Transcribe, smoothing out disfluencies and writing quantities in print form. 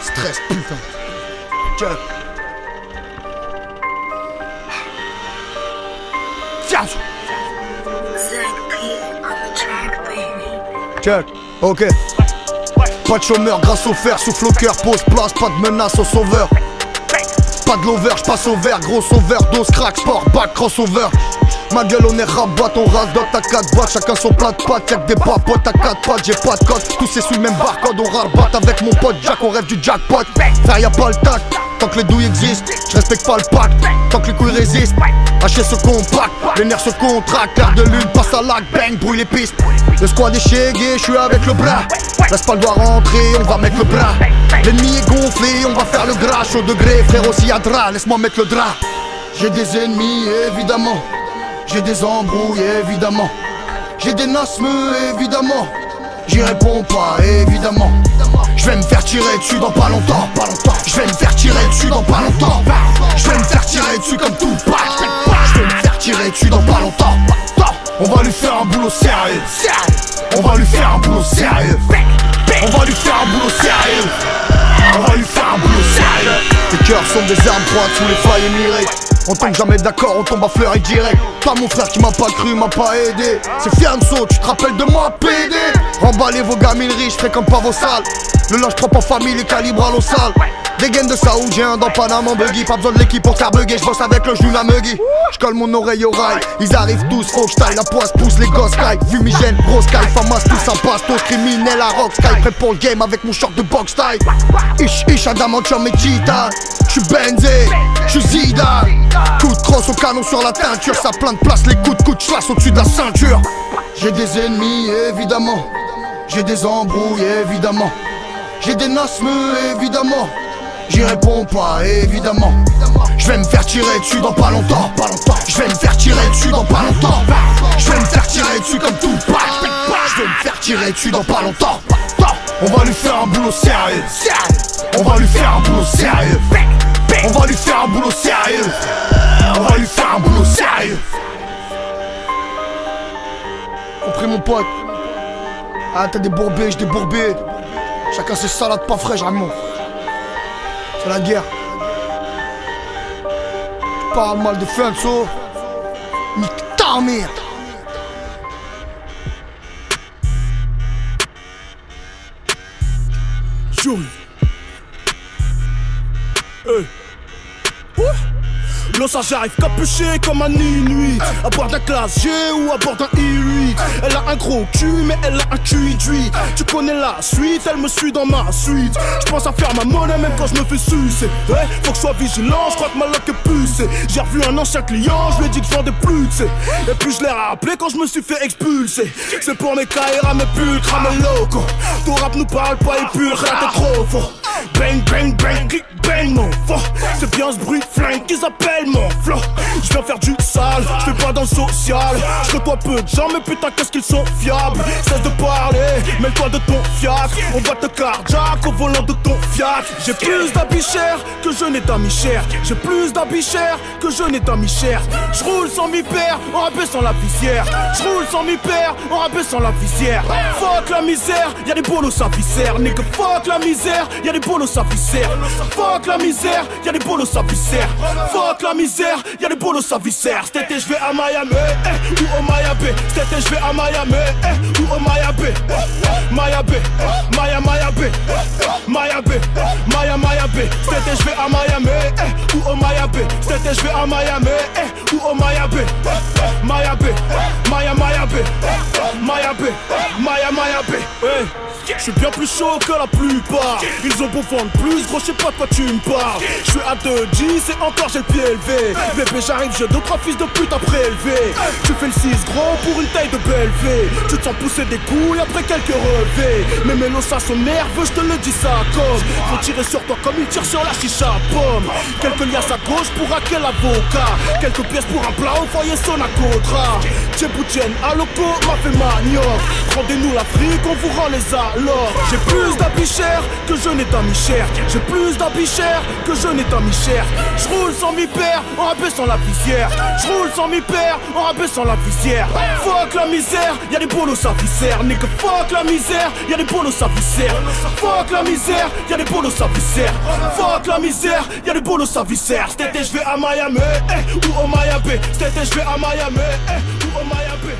Stress, putain. Check. Tiens. Check. Ok. Pas de chômeur grâce au fer, souffle au cœur, pose place, pas de menace au sauveur. Pas de l'over, j'passe au vert, gros overdose, crack, sport, back, crossover. Ma gueule on est rabat, on rase dans ta 4 boîtes, chacun son plat de pâtes, y'a que des papotes à 4 pattes, j'ai pas de code, tous c'est sous le même barcode, on rabat avec mon pote Jack, on rêve du jackpot. Frère y'a pas le tac, tant que les douilles existent, je respecte pas le pack, tant que les couilles résistent, haché se compacte, les nerfs se contractent, l'air de lune passe à lac, bang, brûle les pistes. Le squad est chégué, je suis avec le bras, laisse pas le doigt rentrer, on va mettre le bras. L'ennemi est gonflé, on va faire le gras, chaud degré, frère aussi à drap, laisse-moi mettre le drap. J'ai des ennemis évidemment, j'ai des embrouilles évidemment, j'ai des nasmeux évidemment, j'y réponds pas évidemment. Je vais me faire tirer dessus dans pas longtemps, je vais me faire tirer dessus dans pas longtemps, je vais me faire tirer dessus comme tout pack, je vais me faire tirer dessus dans pas longtemps. On va lui faire un boulot sérieux, on va lui faire un boulot sérieux, on va lui faire un boulot sérieux, on va lui faire un boulot sérieux. Tes cœurs sont des armes droites sous les failles émirées. On tombe jamais d'accord, on tombe à fleur et direct. Pas mon frère qui m'a pas cru, m'a pas aidé. C'est Fianso, tu te rappelles de moi, PD? Remballez vos gamines riches, fréquente pas vos salles. Le linge propre en famille, les calibres à l'eau sale. Des gaines de saoudien dans Panama en buggy. Pas besoin de l'équipe pour faire bugger, j'bosse avec le Juna Muggy. J'colle mon oreille au rail, ils arrivent tous, faut que j'taille. La poisse pousse, les gosses caille. Fumigène, grosse caille, famas, tout ça passe. Tous criminel à rock, sky, prêt pour le game avec mon short de box style. Ish, adamantium et cheetah. J'suis benzé, j'suis Zidane. Coup de crosse au canon sur la teinture, ça plein de place, les coups de j'lasse au-dessus de la ceinture. J'ai des ennemis évidemment, j'ai des embrouilles évidemment, j'ai des nasmeux évidemment, j'y réponds pas évidemment. Je vais me faire tirer dessus dans pas longtemps, je vais me faire tirer dessus dans pas longtemps, je vais me faire tirer dessus comme tout pack, je vais me faire tirer dessus dans pas longtemps. On va lui faire un boulot sérieux, on va lui faire un boulot sérieux, on va lui faire un boulot sérieux, on va lui faire un boulot sérieux. Compris mon pote. Ah t'as des bourbés, j'ai des bourbés. Chacun ses salades pas fraîches vraiment. C'est la guerre. Tu parles mal de Fianso, nique ta mère. Jury. Hey. L'ossa j'arrive capuché comme un inuit. À bord d'un classe G ou à bord d'un I8. Elle a un gros cul mais elle a un cul cuit. Tu connais la suite, elle me suit dans ma suite. Je pense à faire ma monnaie même quand je me fais sucer. Ouais, faut que je sois vigilant, je crois que ma loque est pucée. J'ai revu un ancien client, je lui ai dit que je vendais plus, t'sais. Et puis je l'ai rappelé quand je me suis fait expulser. C'est pour mes Kaira, mes pulcres, mes locaux. Ton rap nous parle pas, il pue, rien t'es trop fort. Bang, bang, bang, click, bang, mon fort. C'est bien ce bruit de flingue qu'ils appellent mon flow. Je viens faire du sale, je fais pas dans le social. Je côtoie peu de gens, mais putain qu'est-ce qu'ils sont fiables. Cesse de parler, mêle-toi de ton fiacre. On va te cardiaque au volant de ton fiacre. J'ai plus d'habits chers que je n'ai d'amis chers. J'ai plus d'habits chers que je n'ai d'amis chers. Je roule sans mi-père, en rabaissant la visière. Je roule sans mi-père, en rabaissant la visière. Fuck la misère, y'a des bolos à viscère. Nigga fuck la misère, y'a des bolos à viscère. Fuck la misère, y'a des bolos à viscère. Fuck la misère, y'a des bolos à viscère. Cet été je vais à Miami, ou au Miami. Cet été je vais à Miami, ou au Miami. Miami, Miami, Miami, Miami. Cet été je vais à Miami, ou au Miami. Cet été je vais à Miami, ou au Miami. Miami, Miami, Miami, Miami. Je suis bien plus chaud que la plupart. Ils ont beau vendre plus, gros je sais pas de quoi tu me parles. Je suis à 2G, c'est encore j'ai le pied élevé. Bébé j'arrive, j'ai 2-3 fils de pute à prélever. Tu fais le 6 gros pour une taille de BLV. Tu te sens pousser des couilles après quelques revers. Mais mélos ça sont nerveux, je te le dis ça comme. Faut tirer sur toi comme il tire sur la chicha pomme. Quelques liasses à gauche pour hacker l'avocat. Quelques pièces pour un plat au foyer Sonacotra. Tchéboutienne à loco, m'a fait manioc. Rendez-nous l'Afrique, on vous rend les allocs. Alors, j'ai plus d'habits chers que je n'ai d'amis chers. J'ai plus d'habits chers que je n'ai d'amis chers. J'roule sans mi-père, en rabaissant la visière. J'roule sans mi-père, en rabaissant la visière. Fuck la misère, y'a des bolos à viscère. Nigga, fuck la misère, y'a des bolos à viscère. Fuck la misère, y'a des bolos à viscère. Fuck la misère, y'a des bolos à viscère. Cet été j'vais à Miami, ou au Miami. Cet été j'vais à Miami, ou au Miami.